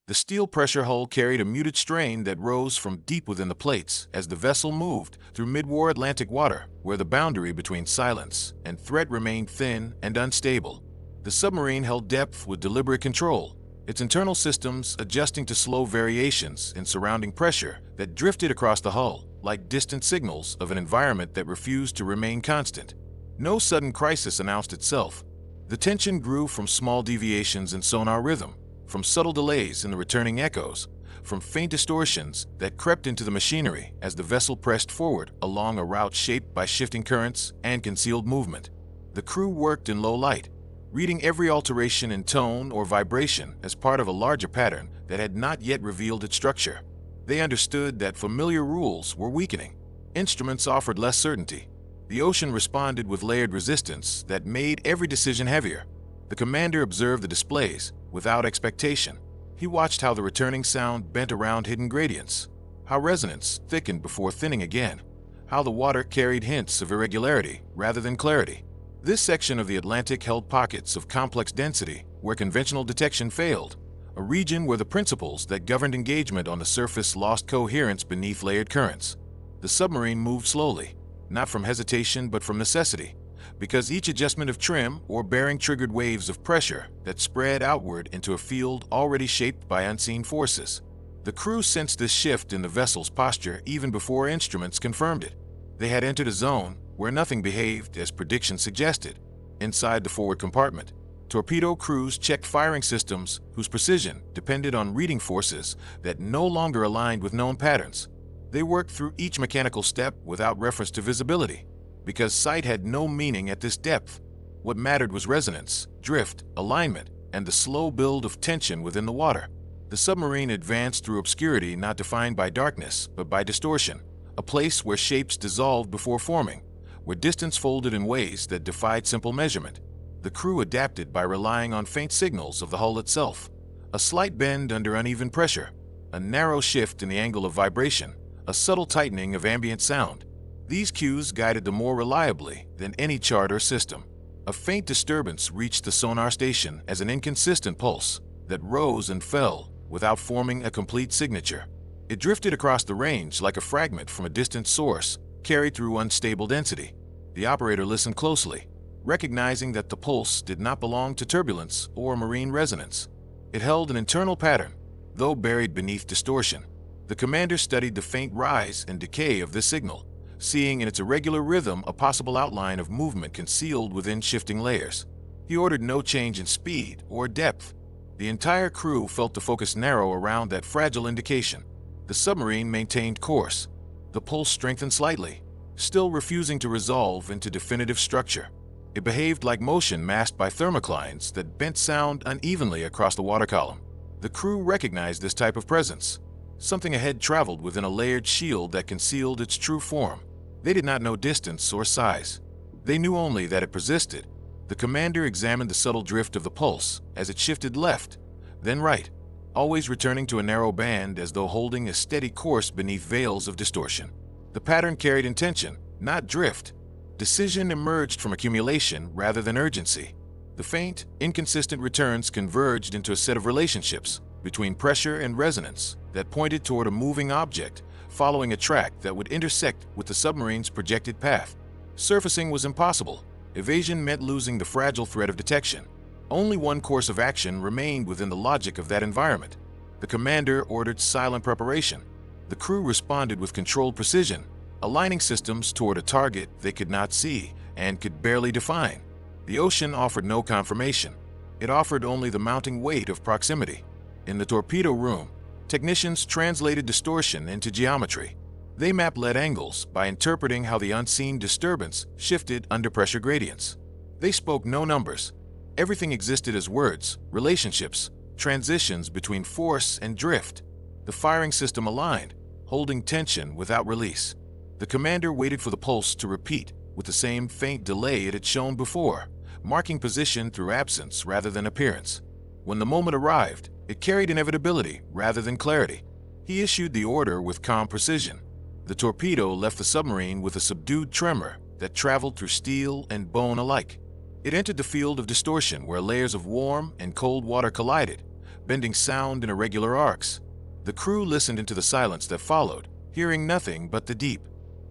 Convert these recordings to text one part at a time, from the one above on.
The steel pressure hull carried a muted strain that rose from deep within the plates as the vessel moved through mid-war Atlantic water, where the boundary between silence and threat remained thin and unstable. The submarine held depth with deliberate control, its internal systems adjusting to slow variations in surrounding pressure that drifted across the hull, like distant signals of an environment that refused to remain constant. No sudden crisis announced itself. The tension grew from small deviations in sonar rhythm, from subtle delays in the returning echoes, from faint distortions that crept into the machinery as the vessel pressed forward along a route shaped by shifting currents and concealed movement. The crew worked in low light, reading every alteration in tone or vibration as part of a larger pattern that had not yet revealed its structure. They understood that familiar rules were weakening. Instruments offered less certainty. The ocean responded with layered resistance that made every decision heavier. The commander observed the displays without expectation. He watched how the returning sound bent around hidden gradients, how resonance thickened before thinning again, how the water carried hints of irregularity rather than clarity. This section of the Atlantic held pockets of complex density where conventional detection failed, a region where the principles that governed engagement on the surface lost coherence beneath layered currents. The submarine moved slowly, not from hesitation but from necessity, because each adjustment of trim or bearing triggered waves of pressure that spread outward into a field already shaped by unseen forces. The crew sensed this shift in the vessel's posture even before instruments confirmed it. They had entered a zone where nothing behaved as prediction suggested. Inside the forward compartment, torpedo crews checked firing systems whose precision depended on reading forces that no longer aligned with known patterns. They worked through each mechanical step without reference to visibility, because sight had no meaning at this depth. What mattered was resonance, drift, alignment, and the slow build of tension within the water. The submarine advanced through obscurity not defined by darkness, but by distortion, a place where shapes dissolved before forming, where distance folded in ways that defied simple measurement. The crew adapted by relying on faint signals of the hull itself, a slight bend under uneven pressure, a narrow shift in the angle of vibration, a subtle tightening of ambient sound. These cues guided them more reliably than any chart or system. A faint disturbance reached the sonar station as an inconsistent pulse that rose and fell without forming a complete signature. It drifted across the range like a fragment from a distant source, carried through unstable density. The operator listened closely, recognizing that the pulse did not belong to turbulence or marine resonance. It held an internal pattern, though buried beneath distortion. The commander studied the faint rise and decay of this signal, seeing in its irregular rhythm a possible outline of movement concealed within shifting layers. He ordered no change in speed or depth. The entire crew felt the focus narrow around that fragile indication. The submarine maintained course. The pulse strengthened slightly, still refusing to resolve into definitive structure. It behaved like motion masked by thermoclines that bent sound unevenly across the water column. The crew recognized this type of presence. Something ahead traveled within a layered shield that concealed its true form. They did not know distance or size. They knew only that it persisted. The commander examined the subtle drift of the pulse as it shifted left, then right, always returning to a narrow band as though holding a steady course beneath veils of distortion. The pattern carried intention, not drift. Decision emerged from accumulation rather than urgency. The faint, inconsistent returns converged into a set of relationships between pressure and resonance that pointed toward a moving object, following a track that would intersect with the submarine's projected path. Surfacing was impossible. Evasion meant losing the fragile thread of detection. Only one course of action remained within the logic of that environment. The commander ordered silent preparation. The crew responded with controlled precision, aligning systems toward a target they could not see and could barely define. The ocean offered no confirmation. It offered only the mounting weight of proximity. In the torpedo room, technicians translated distortion into geometry. They mapped lead angles by interpreting how the unseen disturbance shifted under pressure gradients. They spoke no numbers. Everything existed as words, relationships, transitions between force and drift. The firing system aligned, holding tension without release. The commander waited for the pulse to repeat with the same faint delay it had shown before, marking position through absence rather than appearance. When the moment arrived, it carried inevitability rather than clarity. He issued the order with calm precision. The torpedo left the submarine with a subdued tremor that traveled through steel and bone alike. It entered the field of distortion where layers of warm and cold water collided, bending sound in irregular arcs. The crew listened into the silence that followed, hearing nothing but the deep.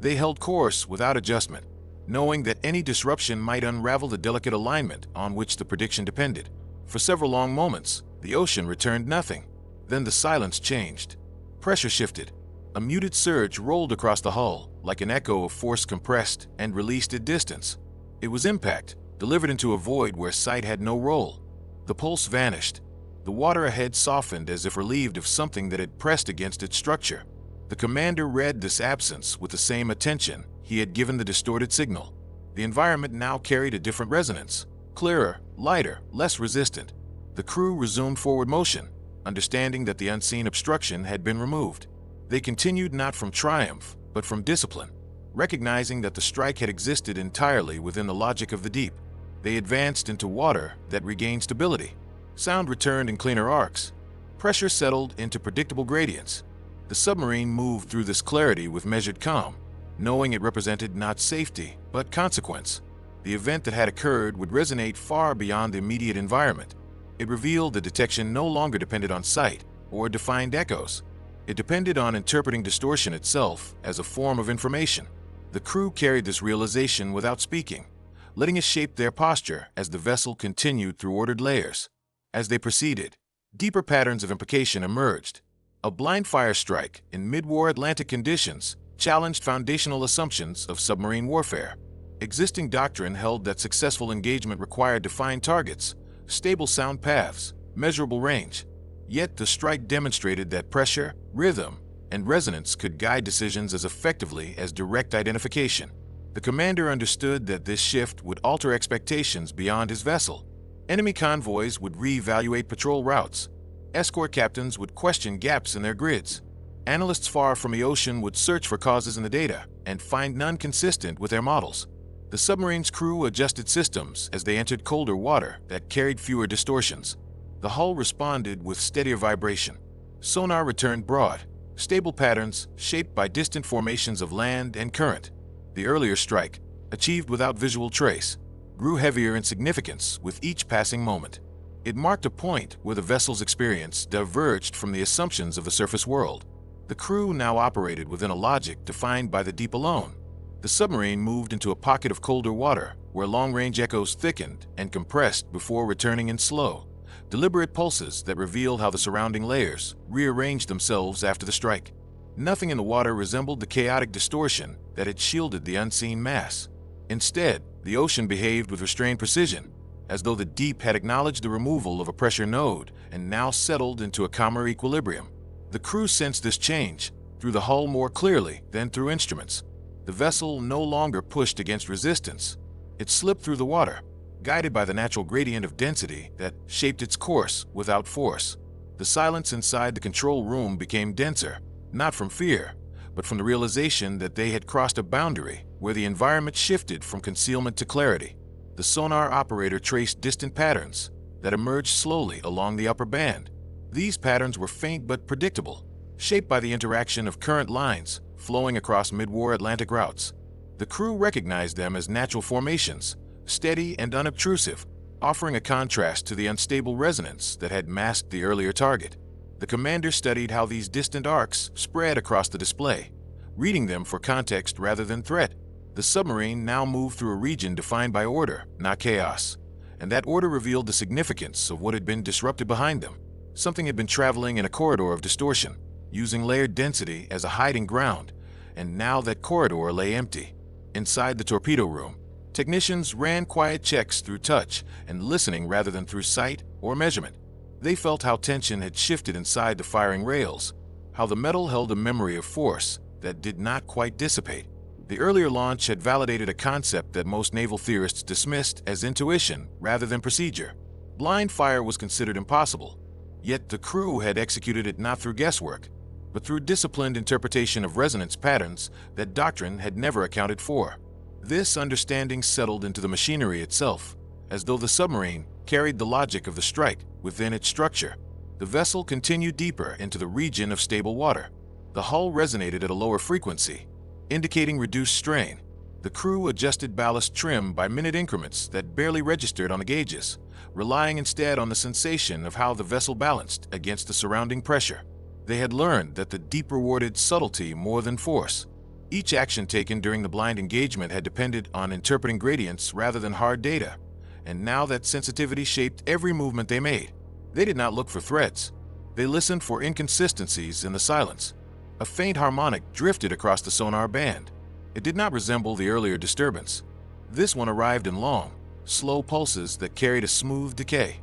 They held course without adjustment, knowing that any disruption might unravel the delicate alignment on which the prediction depended. For several long moments, the ocean returned nothing. Then the silence changed. Pressure shifted. A muted surge rolled across the hull, like an echo of force compressed and released at distance. It was impact, delivered into a void where sight had no role. The pulse vanished. The water ahead softened as if relieved of something that had pressed against its structure. The commander read this absence with the same attention he had given the distorted signal. The environment now carried a different resonance, clearer, lighter, less resistant. The crew resumed forward motion, understanding that the unseen obstruction had been removed. They continued not from triumph, but from discipline, recognizing that the strike had existed entirely within the logic of the deep. They advanced into water that regained stability. Sound returned in cleaner arcs. Pressure settled into predictable gradients. The submarine moved through this clarity with measured calm, knowing it represented not safety, but consequence. The event that had occurred would resonate far beyond the immediate environment. It revealed that detection no longer depended on sight or defined echoes. It depended on interpreting distortion itself as a form of information. The crew carried this realization without speaking, letting it shape their posture as the vessel continued through ordered layers. As they proceeded, deeper patterns of implication emerged. A blind fire strike in mid-war Atlantic conditions challenged foundational assumptions of submarine warfare. Existing doctrine held that successful engagement required defined targets, stable sound paths, measurable range. Yet the strike demonstrated that pressure, rhythm, and resonance could guide decisions as effectively as direct identification. The commander understood that this shift would alter expectations beyond his vessel. Enemy convoys would reevaluate patrol routes. Escort captains would question gaps in their grids. Analysts far from the ocean would search for causes in the data and find none consistent with their models. The submarine's crew adjusted systems as they entered colder water that carried fewer distortions. The hull responded with steadier vibration. Sonar returned broad, stable patterns shaped by distant formations of land and current. The earlier strike, achieved without visual trace, grew heavier in significance with each passing moment. It marked a point where the vessel's experience diverged from the assumptions of the surface world. The crew now operated within a logic defined by the deep alone. The submarine moved into a pocket of colder water where long-range echoes thickened and compressed before returning in slow, deliberate pulses that revealed how the surrounding layers rearranged themselves after the strike. Nothing in the water resembled the chaotic distortion that had shielded the unseen mass. Instead, the ocean behaved with restrained precision, as though the deep had acknowledged the removal of a pressure node and now settled into a calmer equilibrium. The crew sensed this change through the hull more clearly than through instruments. The vessel no longer pushed against resistance. It slipped through the water, guided by the natural gradient of density that shaped its course without force. The silence inside the control room became denser, not from fear, but from the realization that they had crossed a boundary where the environment shifted from concealment to clarity. The sonar operator traced distant patterns that emerged slowly along the upper band. These patterns were faint but predictable, shaped by the interaction of current lines flowing across mid-war Atlantic routes. The crew recognized them as natural formations, steady and unobtrusive, offering a contrast to the unstable resonance that had masked the earlier target. The commander studied how these distant arcs spread across the display, reading them for context rather than threat. The submarine now moved through a region defined by order, not chaos, and that order revealed the significance of what had been disrupted behind them. Something had been traveling in a corridor of distortion, using layered density as a hiding ground, and now that corridor lay empty. Inside the torpedo room, technicians ran quiet checks through touch and listening rather than through sight or measurement. They felt how tension had shifted inside the firing rails, how the metal held a memory of force that did not quite dissipate. The earlier launch had validated a concept that most naval theorists dismissed as intuition rather than procedure. Blind fire was considered impossible, yet the crew had executed it not through guesswork, but through disciplined interpretation of resonance patterns that doctrine had never accounted for. This understanding settled into the machinery itself, as though the submarine carried the logic of the strike within its structure. The vessel continued deeper into the region of stable water. The hull resonated at a lower frequency, indicating reduced strain. The crew adjusted ballast trim by minute increments that barely registered on the gauges, relying instead on the sensation of how the vessel balanced against the surrounding pressure. They had learned that the deep rewarded subtlety more than force. Each action taken during the blind engagement had depended on interpreting gradients rather than hard data, and now that sensitivity shaped every movement they made. They did not look for threats. They listened for inconsistencies in the silence. A faint harmonic drifted across the sonar band. It did not resemble the earlier disturbance. This one arrived in long, slow pulses that carried a smooth decay.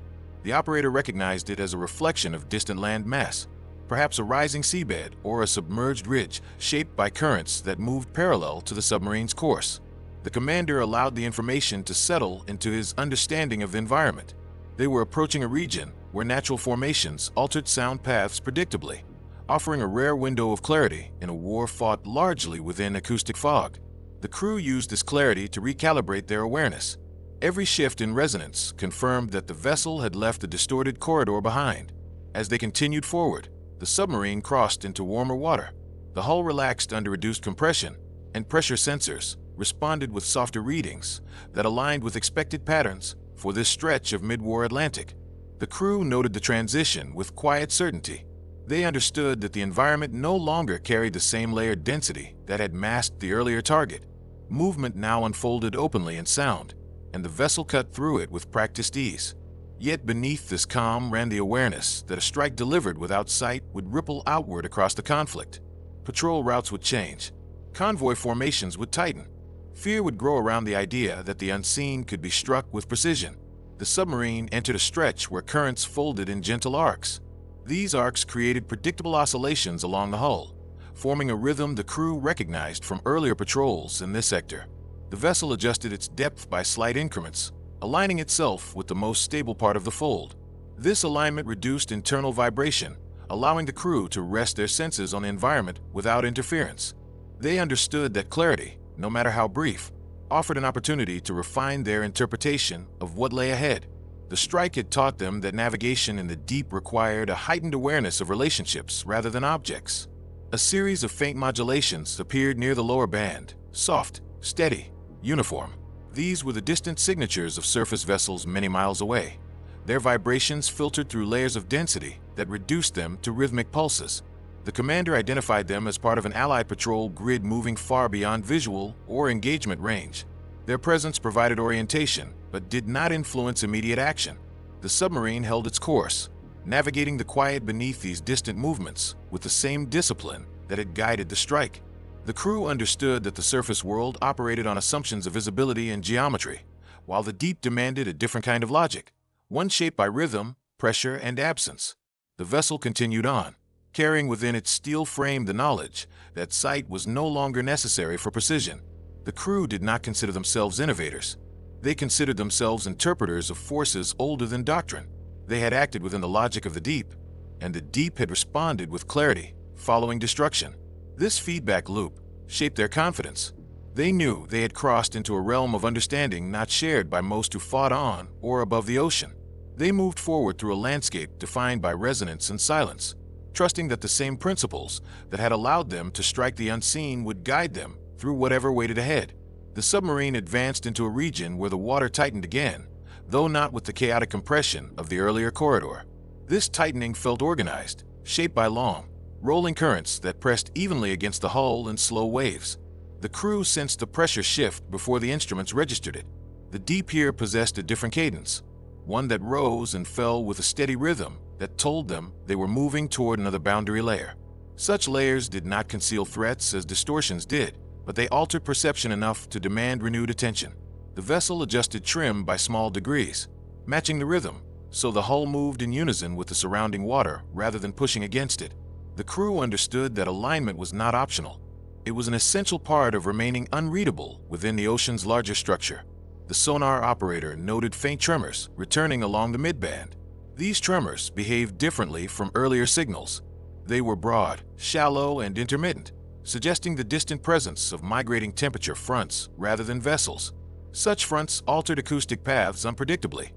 The operator recognized it as a reflection of distant land mass, perhaps a rising seabed or a submerged ridge shaped by currents that moved parallel to the submarine's course. The commander allowed the information to settle into his understanding of the environment. They were approaching a region where natural formations altered sound paths predictably, offering a rare window of clarity in a war fought largely within acoustic fog. The crew used this clarity to recalibrate their awareness. Every shift in resonance confirmed that the vessel had left the distorted corridor behind. As they continued forward, the submarine crossed into warmer water. The hull relaxed under reduced compression, and pressure sensors responded with softer readings that aligned with expected patterns for this stretch of mid-war Atlantic. The crew noted the transition with quiet certainty. They understood that the environment no longer carried the same layered density that had masked the earlier target. Movement now unfolded openly in sound, and the vessel cut through it with practiced ease. Yet beneath this calm ran the awareness that a strike delivered without sight would ripple outward across the conflict. Patrol routes would change. Convoy formations would tighten. Fear would grow around the idea that the unseen could be struck with precision. The submarine entered a stretch where currents folded in gentle arcs. These arcs created predictable oscillations along the hull, forming a rhythm the crew recognized from earlier patrols in this sector. The vessel adjusted its depth by slight increments, aligning itself with the most stable part of the fold. This alignment reduced internal vibration, allowing the crew to rest their senses on the environment without interference. They understood that clarity, no matter how brief, offered an opportunity to refine their interpretation of what lay ahead. The strike had taught them that navigation in the deep required a heightened awareness of relationships rather than objects. A series of faint modulations appeared near the lower band, soft, steady, uniform. These were the distant signatures of surface vessels many miles away. Their vibrations filtered through layers of density that reduced them to rhythmic pulses. The commander identified them as part of an Allied patrol grid moving far beyond visual or engagement range. Their presence provided orientation, but did not influence immediate action. The submarine held its course, navigating the quiet beneath these distant movements with the same discipline that had guided the strike. The crew understood that the surface world operated on assumptions of visibility and geometry, while the deep demanded a different kind of logic, one shaped by rhythm, pressure, and absence. The vessel continued on, carrying within its steel frame the knowledge that sight was no longer necessary for precision. The crew did not consider themselves innovators. They considered themselves interpreters of forces older than doctrine. They had acted within the logic of the deep, and the deep had responded with clarity, following destruction. This feedback loop shaped their confidence. They knew they had crossed into a realm of understanding not shared by most who fought on or above the ocean. They moved forward through a landscape defined by resonance and silence, trusting that the same principles that had allowed them to strike the unseen would guide them through whatever waited ahead. The submarine advanced into a region where the water tightened again, though not with the chaotic compression of the earlier corridor. This tightening felt organized, shaped by long, rolling currents that pressed evenly against the hull in slow waves. The crew sensed the pressure shift before the instruments registered it. The deep here possessed a different cadence, one that rose and fell with a steady rhythm that told them they were moving toward another boundary layer. Such layers did not conceal threats as distortions did, but they altered perception enough to demand renewed attention. The vessel adjusted trim by small degrees, matching the rhythm, so the hull moved in unison with the surrounding water rather than pushing against it. The crew understood that alignment was not optional. It was an essential part of remaining unreadable within the ocean's larger structure. The sonar operator noted faint tremors returning along the midband. These tremors behaved differently from earlier signals. They were broad, shallow, and intermittent, suggesting the distant presence of migrating temperature fronts rather than vessels. Such fronts altered acoustic paths unpredictably,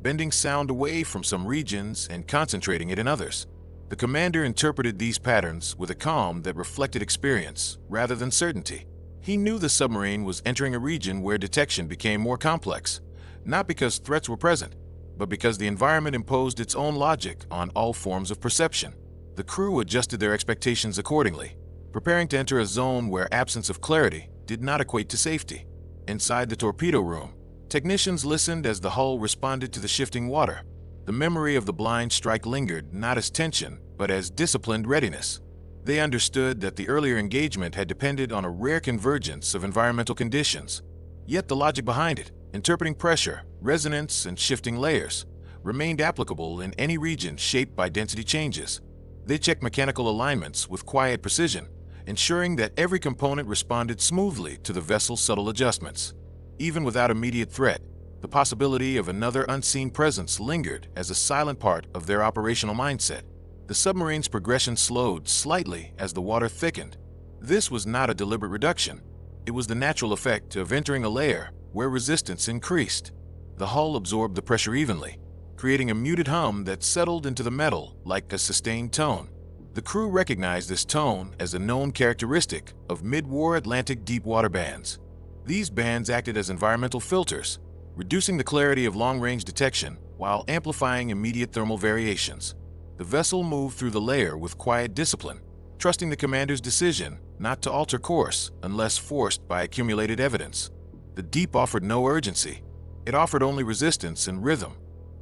bending sound away from some regions and concentrating it in others. The commander interpreted these patterns with a calm that reflected experience rather than certainty. He knew the submarine was entering a region where detection became more complex, not because threats were present, but because the environment imposed its own logic on all forms of perception. The crew adjusted their expectations accordingly, preparing to enter a zone where absence of clarity did not equate to safety. Inside the torpedo room, technicians listened as the hull responded to the shifting water. The memory of the blind strike lingered not as tension, but as disciplined readiness. They understood that the earlier engagement had depended on a rare convergence of environmental conditions. Yet the logic behind it, interpreting pressure, resonance, and shifting layers, remained applicable in any region shaped by density changes. They checked mechanical alignments with quiet precision, ensuring that every component responded smoothly to the vessel's subtle adjustments. Even without immediate threat, the possibility of another unseen presence lingered as a silent part of their operational mindset. The submarine's progression slowed slightly as the water thickened. This was not a deliberate reduction. It was the natural effect of entering a layer where resistance increased. The hull absorbed the pressure evenly, creating a muted hum that settled into the metal like a sustained tone. The crew recognized this tone as a known characteristic of mid-war Atlantic deep-water bands. These bands acted as environmental filters, reducing the clarity of long-range detection while amplifying immediate thermal variations. The vessel moved through the layer with quiet discipline, trusting the commander's decision not to alter course unless forced by accumulated evidence. The deep offered no urgency. It offered only resistance and rhythm.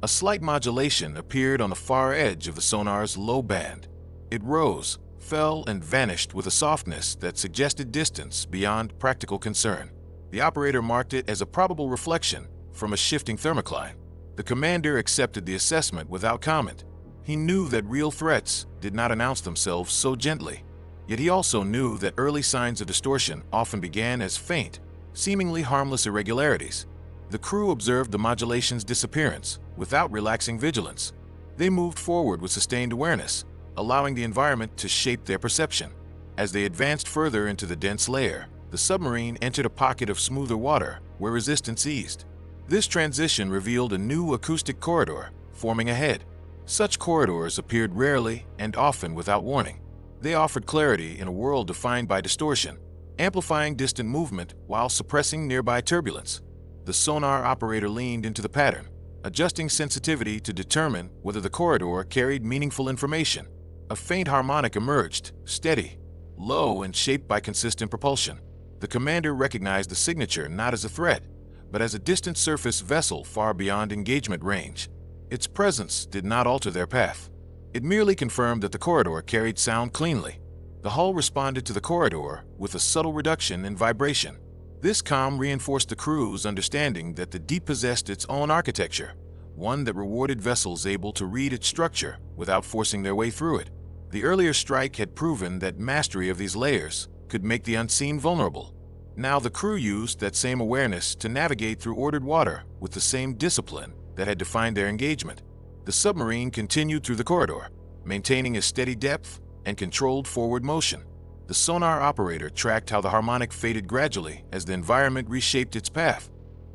A slight modulation appeared on the far edge of the sonar's low band. It rose, fell, and vanished with a softness that suggested distance beyond practical concern. The operator marked it as a probable reflection from a shifting thermocline. The commander accepted the assessment without comment. He knew that real threats did not announce themselves so gently. Yet he also knew that early signs of distortion often began as faint, seemingly harmless irregularities. The crew observed the modulation's disappearance without relaxing vigilance. They moved forward with sustained awareness, allowing the environment to shape their perception. As they advanced further into the dense layer, the submarine entered a pocket of smoother water where resistance eased. This transition revealed a new acoustic corridor forming ahead. Such corridors appeared rarely and often without warning. They offered clarity in a world defined by distortion, amplifying distant movement while suppressing nearby turbulence. The sonar operator leaned into the pattern, adjusting sensitivity to determine whether the corridor carried meaningful information. A faint harmonic emerged, steady, low, and shaped by consistent propulsion. The commander recognized the signature not as a threat, but as a distant surface vessel far beyond engagement range. Its presence did not alter their path. It merely confirmed that the corridor carried sound cleanly. The hull responded to the corridor with a subtle reduction in vibration. This calm reinforced the crew's understanding that the deep possessed its own architecture, one that rewarded vessels able to read its structure without forcing their way through it. The earlier strike had proven that mastery of these layers could make the unseen vulnerable. Now the crew used that same awareness to navigate through ordered water with the same discipline that had defined their engagement. The submarine continued through the corridor, maintaining a steady depth and controlled forward motion. The sonar operator tracked how the harmonic faded gradually as the environment reshaped its path.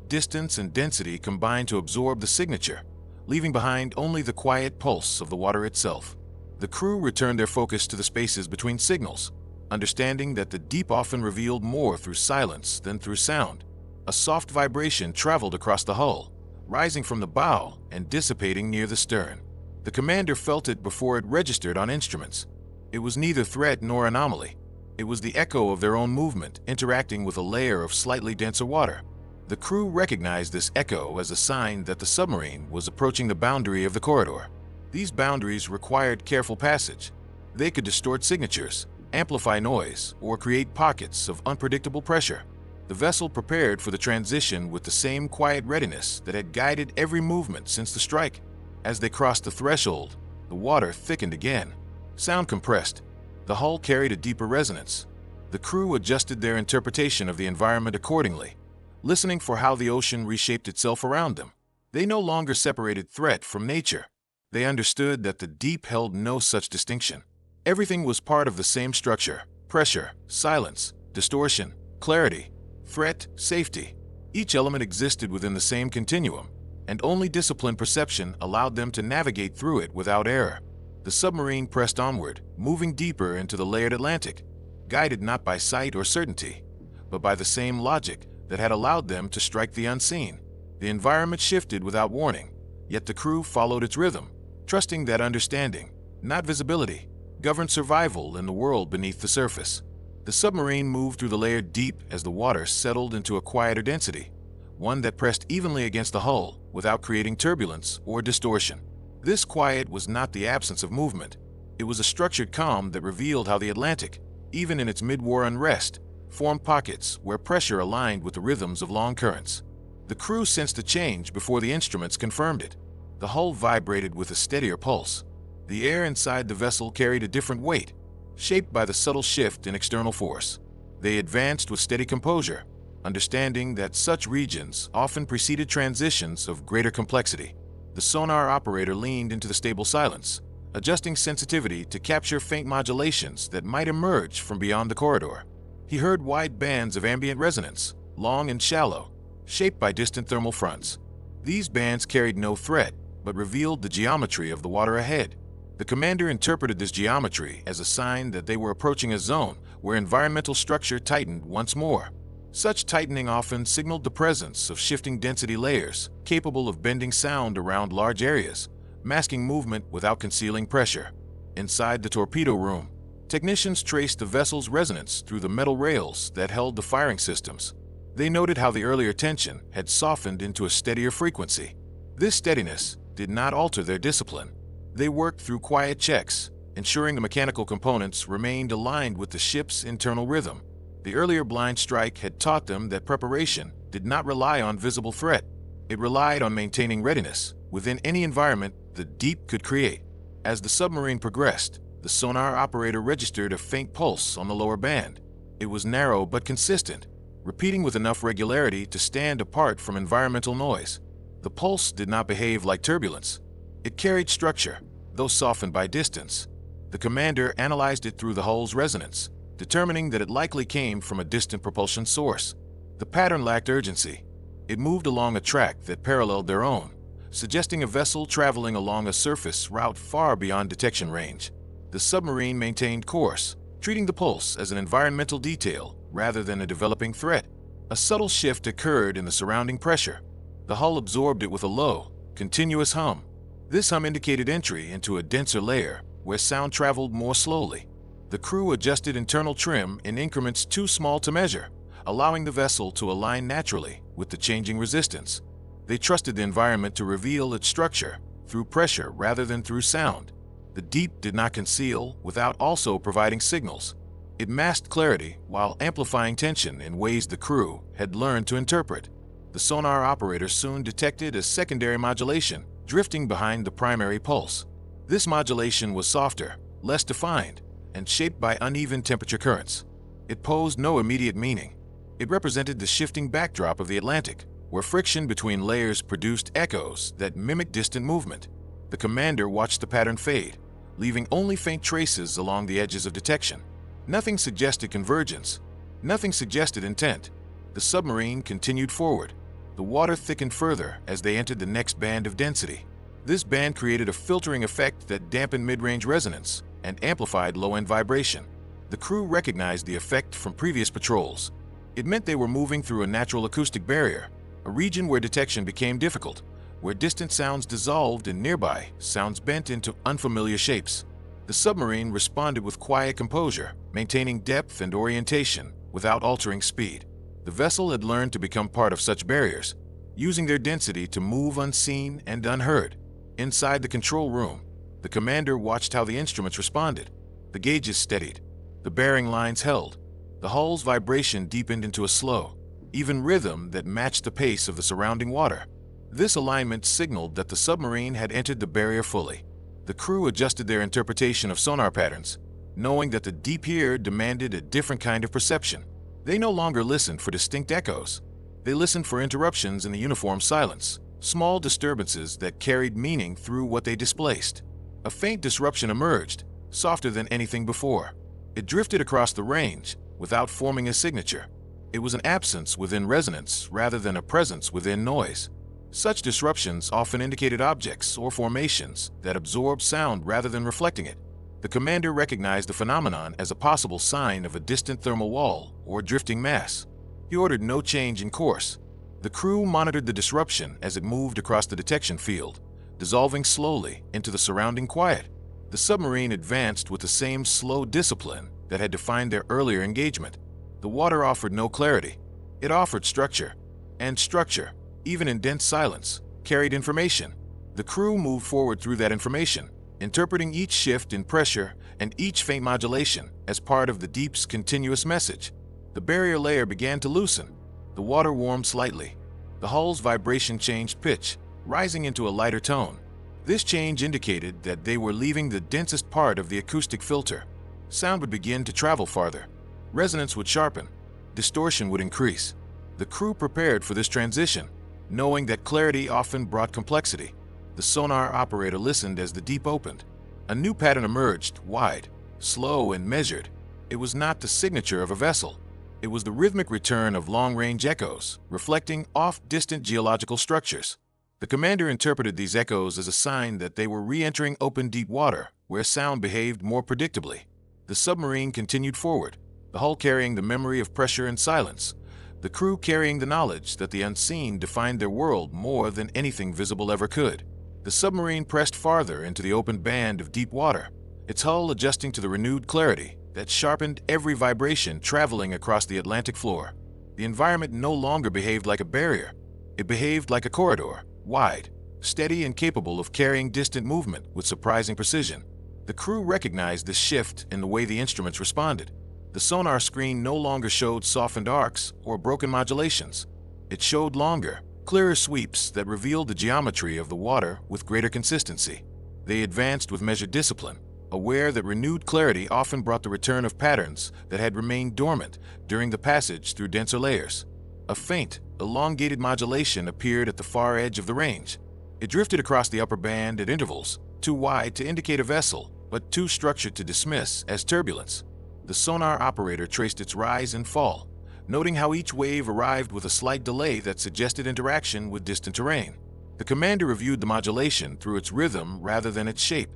Distance and density combined to absorb the signature, leaving behind only the quiet pulse of the water itself. The crew returned their focus to the spaces between signals, understanding that the deep often revealed more through silence than through sound. A soft vibration traveled across the hull, rising from the bow and dissipating near the stern. The commander felt it before it registered on instruments. It was neither threat nor anomaly. It was the echo of their own movement interacting with a layer of slightly denser water. The crew recognized this echo as a sign that the submarine was approaching the boundary of the corridor. These boundaries required careful passage. They could distort signatures, amplify noise, or create pockets of unpredictable pressure. The vessel prepared for the transition with the same quiet readiness that had guided every movement since the strike. As they crossed the threshold, the water thickened again. Sound compressed. The hull carried a deeper resonance. The crew adjusted their interpretation of the environment accordingly, listening for how the ocean reshaped itself around them. They no longer separated threat from nature. They understood that the deep held no such distinction. Everything was part of the same structure: pressure, silence, distortion, clarity, threat, safety. Each element existed within the same continuum, and only disciplined perception allowed them to navigate through it without error. The submarine pressed onward, moving deeper into the layered Atlantic, guided not by sight or certainty, but by the same logic that had allowed them to strike the unseen. The environment shifted without warning, yet the crew followed its rhythm, trusting that understanding, not visibility, governed survival in the world beneath the surface. The submarine moved through the layer deep as the water settled into a quieter density, one that pressed evenly against the hull without creating turbulence or distortion. This quiet was not the absence of movement. It was a structured calm that revealed how the Atlantic, even in its mid-war unrest, formed pockets where pressure aligned with the rhythms of long currents. The crew sensed a change before the instruments confirmed it. The hull vibrated with a steadier pulse. The air inside the vessel carried a different weight, shaped by the subtle shift in external force. They advanced with steady composure, understanding that such regions often preceded transitions of greater complexity. The sonar operator leaned into the stable silence, adjusting sensitivity to capture faint modulations that might emerge from beyond the corridor. He heard wide bands of ambient resonance, long and shallow, shaped by distant thermal fronts. These bands carried no threat, but revealed the geometry of the water ahead. The commander interpreted this geometry as a sign that they were approaching a zone where environmental structure tightened once more. Such tightening often signaled the presence of shifting density layers capable of bending sound around large areas, masking movement without concealing pressure. Inside the torpedo room, technicians traced the vessel's resonance through the metal rails that held the firing systems. They noted how the earlier tension had softened into a steadier frequency. This steadiness did not alter their discipline. They worked through quiet checks, ensuring the mechanical components remained aligned with the ship's internal rhythm. The earlier blind strike had taught them that preparation did not rely on visible threat. It relied on maintaining readiness within any environment the deep could create. As the submarine progressed, the sonar operator registered a faint pulse on the lower band. It was narrow but consistent, repeating with enough regularity to stand apart from environmental noise. The pulse did not behave like turbulence. It carried structure, though softened by distance. The commander analyzed it through the hull's resonance, determining that it likely came from a distant propulsion source. The pattern lacked urgency. It moved along a track that paralleled their own, suggesting a vessel traveling along a surface route far beyond detection range. The submarine maintained course, treating the pulse as an environmental detail rather than a developing threat. A subtle shift occurred in the surrounding pressure. The hull absorbed it with a low, continuous hum. This hum indicated entry into a denser layer where sound traveled more slowly. The crew adjusted internal trim in increments too small to measure, allowing the vessel to align naturally with the changing resistance. They trusted the environment to reveal its structure through pressure rather than through sound. The deep did not conceal without also providing signals. It masked clarity while amplifying tension in ways the crew had learned to interpret. The sonar operator soon detected a secondary modulation drifting behind the primary pulse. This modulation was softer, less defined, and shaped by uneven temperature currents. It posed no immediate meaning. It represented the shifting backdrop of the Atlantic, where friction between layers produced echoes that mimicked distant movement. The commander watched the pattern fade, leaving only faint traces along the edges of detection. Nothing suggested convergence. Nothing suggested intent. The submarine continued forward. The water thickened further as they entered the next band of density. This band created a filtering effect that dampened mid-range resonance and amplified low-end vibration. The crew recognized the effect from previous patrols. It meant they were moving through a natural acoustic barrier, a region where detection became difficult, where distant sounds dissolved and nearby sounds bent into unfamiliar shapes. The submarine responded with quiet composure, maintaining depth and orientation without altering speed. The vessel had learned to become part of such barriers, using their density to move unseen and unheard. Inside the control room, the commander watched how the instruments responded. The gauges steadied. The bearing lines held. The hull's vibration deepened into a slow, even rhythm that matched the pace of the surrounding water. This alignment signaled that the submarine had entered the barrier fully. The crew adjusted their interpretation of sonar patterns, knowing that the deep here demanded a different kind of perception. They no longer listened for distinct echoes. They listened for interruptions in the uniform silence, small disturbances that carried meaning through what they displaced. A faint disruption emerged, softer than anything before. It drifted across the range without forming a signature. It was an absence within resonance rather than a presence within noise. Such disruptions often indicated objects or formations that absorbed sound rather than reflecting it. The commander recognized the phenomenon as a possible sign of a distant thermal wall or drifting mass. He ordered no change in course. The crew monitored the disruption as it moved across the detection field, dissolving slowly into the surrounding quiet. The submarine advanced with the same slow discipline that had defined their earlier engagement. The water offered no clarity. It offered structure. And structure, even in dense silence, carried information. The crew moved forward through that information, interpreting each shift in pressure and each faint modulation as part of the deep's continuous message. The barrier layer began to loosen. The water warmed slightly. The hull's vibration changed pitch, rising into a lighter tone. This change indicated that they were leaving the densest part of the acoustic filter. Sound would begin to travel farther. Resonance would sharpen. Distortion would increase. The crew prepared for this transition, knowing that clarity often brought complexity. The sonar operator listened as the deep opened. A new pattern emerged, wide, slow, and measured. It was not the signature of a vessel. It was the rhythmic return of long-range echoes, reflecting off-distant geological structures. The commander interpreted these echoes as a sign that they were re-entering open deep water, where sound behaved more predictably. The submarine continued forward, the hull carrying the memory of pressure and silence, the crew carrying the knowledge that the unseen defined their world more than anything visible ever could. The submarine pressed farther into the open band of deep water, its hull adjusting to the renewed clarity that sharpened every vibration traveling across the Atlantic floor. The environment no longer behaved like a barrier. It behaved like a corridor, wide, steady, and capable of carrying distant movement with surprising precision. The crew recognized this shift in the way the instruments responded. The sonar screen no longer showed softened arcs or broken modulations. It showed longer, clearer sweeps that revealed the geometry of the water with greater consistency. They advanced with measured discipline, aware that renewed clarity often brought the return of patterns that had remained dormant during the passage through denser layers. A faint, elongated modulation appeared at the far edge of the range. It drifted across the upper band at intervals, too wide to indicate a vessel, but too structured to dismiss as turbulence. The sonar operator traced its rise and fall, noting how each wave arrived with a slight delay that suggested interaction with distant terrain. The commander reviewed the modulation through its rhythm rather than its shape.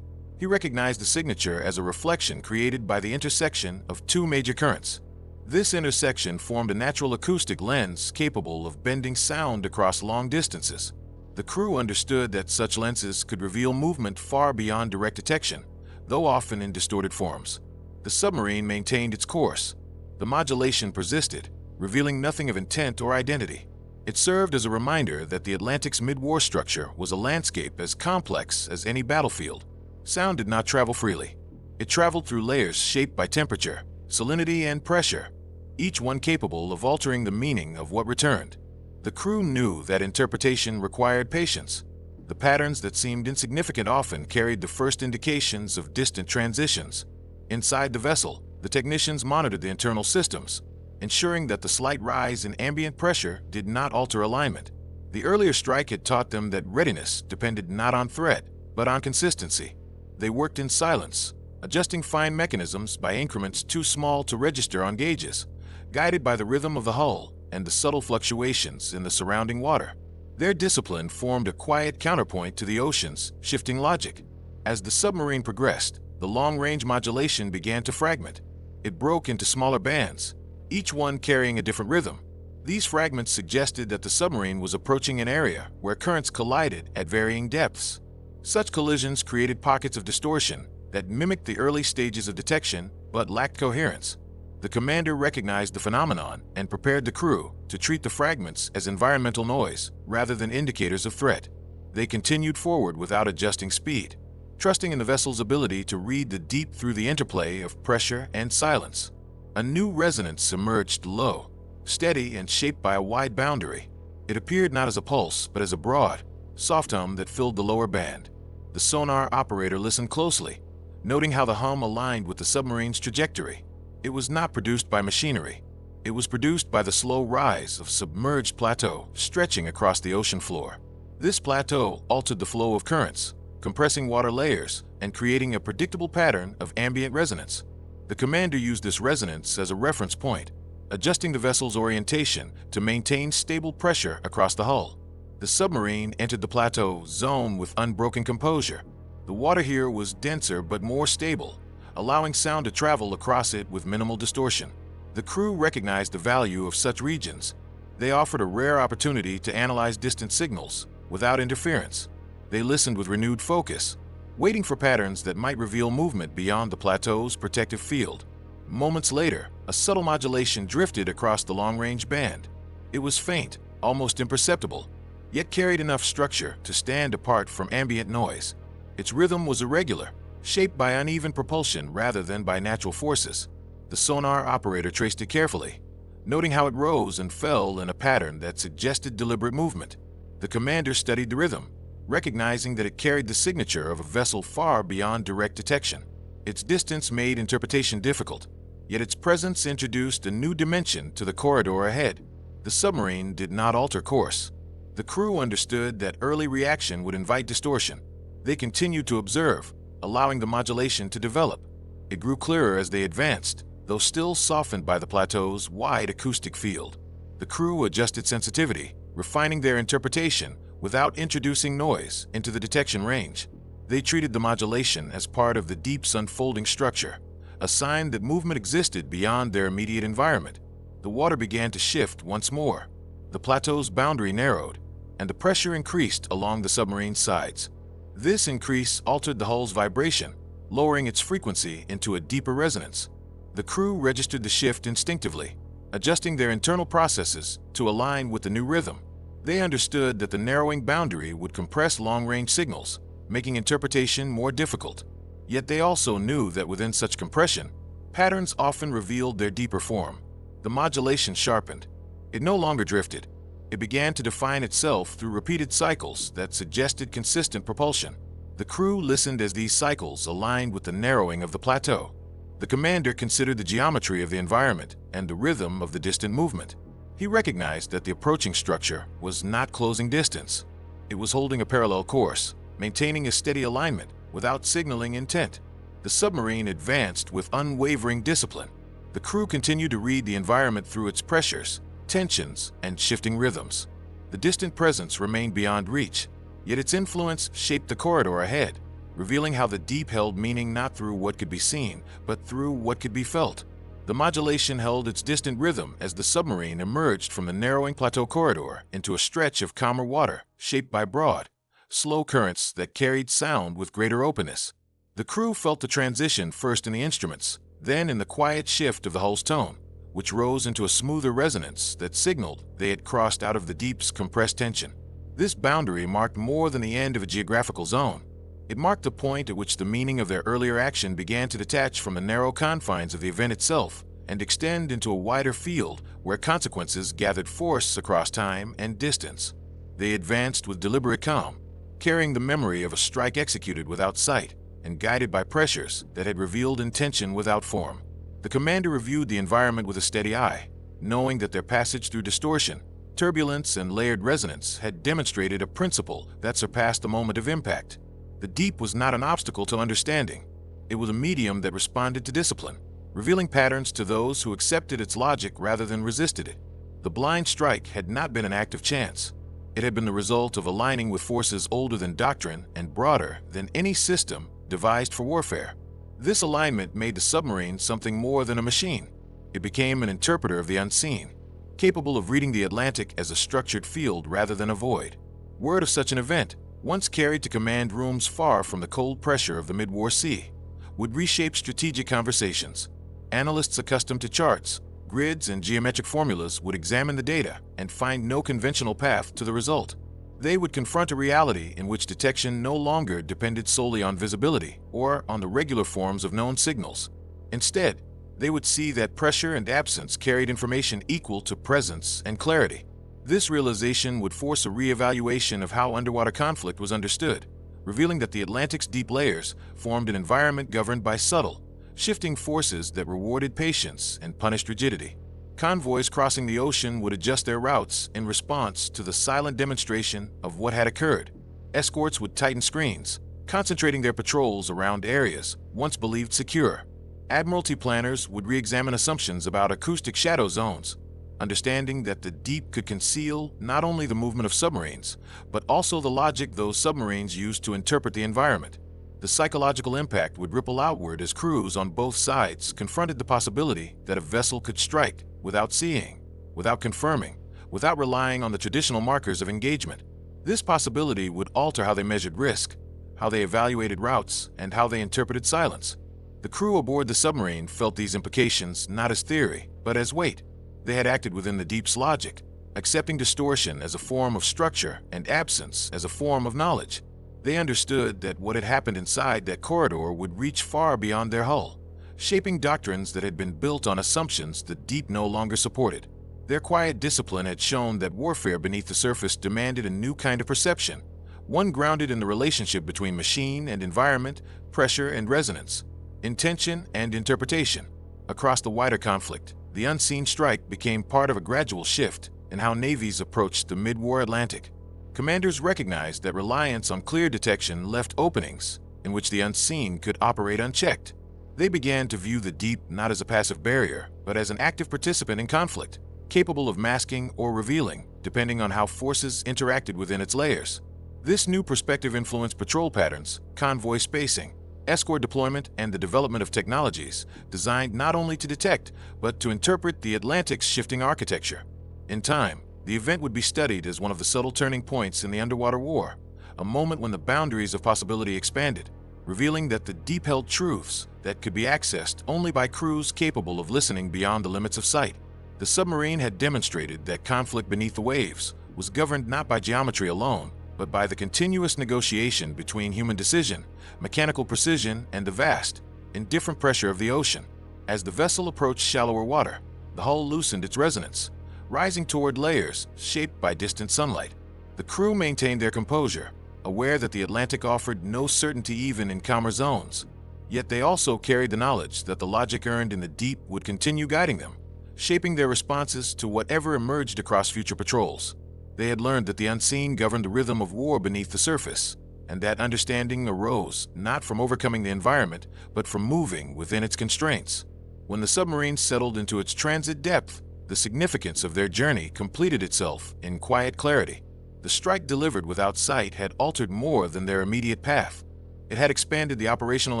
He recognized the signature as a reflection created by the intersection of two major currents. This intersection formed a natural acoustic lens capable of bending sound across long distances. The crew understood that such lenses could reveal movement far beyond direct detection, though often in distorted forms. The submarine maintained its course. The modulation persisted, revealing nothing of intent or identity. It served as a reminder that the Atlantic's mid-war structure was a landscape as complex as any battlefield. Sound did not travel freely. It traveled through layers shaped by temperature, salinity, and pressure, each one capable of altering the meaning of what returned. The crew knew that interpretation required patience. The patterns that seemed insignificant often carried the first indications of distant transitions. Inside the vessel, the technicians monitored the internal systems, ensuring that the slight rise in ambient pressure did not alter alignment. The earlier strike had taught them that readiness depended not on threat, but on consistency. They worked in silence, adjusting fine mechanisms by increments too small to register on gauges, guided by the rhythm of the hull and the subtle fluctuations in the surrounding water. Their discipline formed a quiet counterpoint to the ocean's shifting logic. As the submarine progressed, the long-range modulation began to fragment. It broke into smaller bands, each one carrying a different rhythm. These fragments suggested that the submarine was approaching an area where currents collided at varying depths. Such collisions created pockets of distortion that mimicked the early stages of detection but lacked coherence. The commander recognized the phenomenon and prepared the crew to treat the fragments as environmental noise rather than indicators of threat. They continued forward without adjusting speed, trusting in the vessel's ability to read the deep through the interplay of pressure and silence. A new resonance emerged low, steady, and shaped by a wide boundary. It appeared not as a pulse, but as a broad, soft hum that filled the lower band. The sonar operator listened closely, noting how the hum aligned with the submarine's trajectory. It was not produced by machinery. It was produced by the slow rise of submerged plateau stretching across the ocean floor. This plateau altered the flow of currents, compressing water layers and creating a predictable pattern of ambient resonance. The commander used this resonance as a reference point, adjusting the vessel's orientation to maintain stable pressure across the hull. The submarine entered the plateau zone with unbroken composure. The water here was denser but more stable, allowing sound to travel across it with minimal distortion. The crew recognized the value of such regions. They offered a rare opportunity to analyze distant signals without interference. They listened with renewed focus, waiting for patterns that might reveal movement beyond the plateau's protective field. Moments later, a subtle modulation drifted across the long-range band. It was faint, almost imperceptible, yet carried enough structure to stand apart from ambient noise. Its rhythm was irregular, shaped by uneven propulsion rather than by natural forces. The sonar operator traced it carefully, noting how it rose and fell in a pattern that suggested deliberate movement. The commander studied the rhythm, recognizing that it carried the signature of a vessel far beyond direct detection. Its distance made interpretation difficult, yet its presence introduced a new dimension to the corridor ahead. The submarine did not alter course. The crew understood that early reaction would invite distortion. They continued to observe, allowing the modulation to develop. It grew clearer as they advanced, though still softened by the plateau's wide acoustic field. The crew adjusted sensitivity, refining their interpretation without introducing noise into the detection range. They treated the modulation as part of the deep's unfolding structure, a sign that movement existed beyond their immediate environment. The water began to shift once more. The plateau's boundary narrowed, and the pressure increased along the submarine's sides. This increase altered the hull's vibration, lowering its frequency into a deeper resonance. The crew registered the shift instinctively, adjusting their internal processes to align with the new rhythm. They understood that the narrowing boundary would compress long-range signals, making interpretation more difficult. Yet they also knew that within such compression, patterns often revealed their deeper form. The modulation sharpened. It no longer drifted. It began to define itself through repeated cycles that suggested consistent propulsion. The crew listened as these cycles aligned with the narrowing of the plateau. The commander considered the geometry of the environment and the rhythm of the distant movement. He recognized that the approaching structure was not closing distance. It was holding a parallel course, maintaining a steady alignment without signaling intent. The submarine advanced with unwavering discipline. The crew continued to read the environment through its pressures, tensions, and shifting rhythms. The distant presence remained beyond reach, yet its influence shaped the corridor ahead, revealing how the deep held meaning not through what could be seen, but through what could be felt. The modulation held its distant rhythm as the submarine emerged from the narrowing plateau corridor into a stretch of calmer water, shaped by broad, slow currents that carried sound with greater openness. The crew felt the transition first in the instruments, then in the quiet shift of the hull's tone, which rose into a smoother resonance that signaled they had crossed out of the deep's compressed tension. This boundary marked more than the end of a geographical zone. It marked the point at which the meaning of their earlier action began to detach from the narrow confines of the event itself and extend into a wider field where consequences gathered force across time and distance. They advanced with deliberate calm, carrying the memory of a strike executed without sight and guided by pressures that had revealed intention without form. The commander reviewed the environment with a steady eye, knowing that their passage through distortion, turbulence, and layered resonance had demonstrated a principle that surpassed the moment of impact. The deep was not an obstacle to understanding. It was a medium that responded to discipline, revealing patterns to those who accepted its logic rather than resisted it. The blind strike had not been an act of chance. It had been the result of aligning with forces older than doctrine and broader than any system devised for warfare. This alignment made the submarine something more than a machine. It became an interpreter of the unseen, capable of reading the Atlantic as a structured field rather than a void. Word of such an event, once carried to command rooms far from the cold pressure of the mid-war sea, would reshape strategic conversations. Analysts accustomed to charts, grids, and geometric formulas would examine the data and find no conventional path to the result. They would confront a reality in which detection no longer depended solely on visibility or on the regular forms of known signals. Instead, they would see that pressure and absence carried information equal to presence and clarity. This realization would force a re-evaluation of how underwater conflict was understood, revealing that the Atlantic's deep layers formed an environment governed by subtle, shifting forces that rewarded patience and punished rigidity. Convoys crossing the ocean would adjust their routes in response to the silent demonstration of what had occurred. Escorts would tighten screens, concentrating their patrols around areas once believed secure. Admiralty planners would re-examine assumptions about acoustic shadow zones, understanding that the deep could conceal not only the movement of submarines, but also the logic those submarines used to interpret the environment. The psychological impact would ripple outward as crews on both sides confronted the possibility that a vessel could strike without seeing, without confirming, without relying on the traditional markers of engagement. This possibility would alter how they measured risk, how they evaluated routes, and how they interpreted silence. The crew aboard the submarine felt these implications not as theory, but as weight. They had acted within the deep's logic, accepting distortion as a form of structure and absence as a form of knowledge. They understood that what had happened inside that corridor would reach far beyond their hull, shaping doctrines that had been built on assumptions the deep no longer supported. Their quiet discipline had shown that warfare beneath the surface demanded a new kind of perception, one grounded in the relationship between machine and environment, pressure and resonance, intention and interpretation. Across the wider conflict, the unseen strike became part of a gradual shift in how navies approached the mid-war Atlantic. Commanders recognized that reliance on clear detection left openings in which the unseen could operate unchecked. They began to view the deep not as a passive barrier, but as an active participant in conflict, capable of masking or revealing, depending on how forces interacted within its layers. This new perspective influenced patrol patterns, convoy spacing, escort deployment, and the development of technologies designed not only to detect, but to interpret the Atlantic's shifting architecture. In time, the event would be studied as one of the subtle turning points in the underwater war, a moment when the boundaries of possibility expanded, revealing that the deep held truths that could be accessed only by crews capable of listening beyond the limits of sight. The submarine had demonstrated that conflict beneath the waves was governed not by geometry alone, but by the continuous negotiation between human decision, mechanical precision, and the vast, indifferent pressure of the ocean. As the vessel approached shallower water, the hull loosened its resonance, rising toward layers shaped by distant sunlight. The crew maintained their composure, aware that the Atlantic offered no certainty even in calmer zones. Yet they also carried the knowledge that the logic earned in the deep would continue guiding them, shaping their responses to whatever emerged across future patrols. They had learned that the unseen governed the rhythm of war beneath the surface, and that understanding arose not from overcoming the environment, but from moving within its constraints. When the submarine settled into its transit depth, the significance of their journey completed itself in quiet clarity. The strike delivered without sight had altered more than their immediate path. It had expanded the operational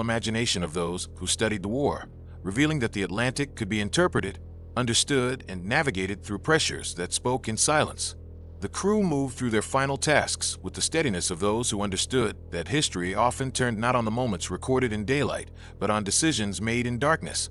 imagination of those who studied the war, revealing that the Atlantic could be interpreted, understood, and navigated through pressures that spoke in silence. The crew moved through their final tasks with the steadiness of those who understood that history often turned not on the moments recorded in daylight, but on decisions made in darkness.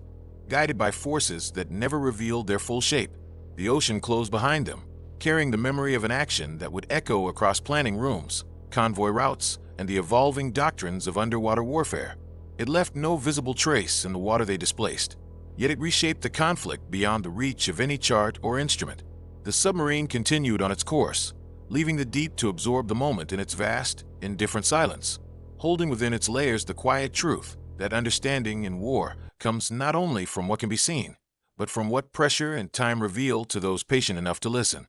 Guided by forces that never revealed their full shape, the ocean closed behind them, carrying the memory of an action that would echo across planning rooms, convoy routes, and the evolving doctrines of underwater warfare. It left no visible trace in the water they displaced, yet it reshaped the conflict beyond the reach of any chart or instrument. The submarine continued on its course, leaving the deep to absorb the moment in its vast, indifferent silence, holding within its layers the quiet truth that understanding in war comes not only from what can be seen, but from what pressure and time reveal to those patient enough to listen.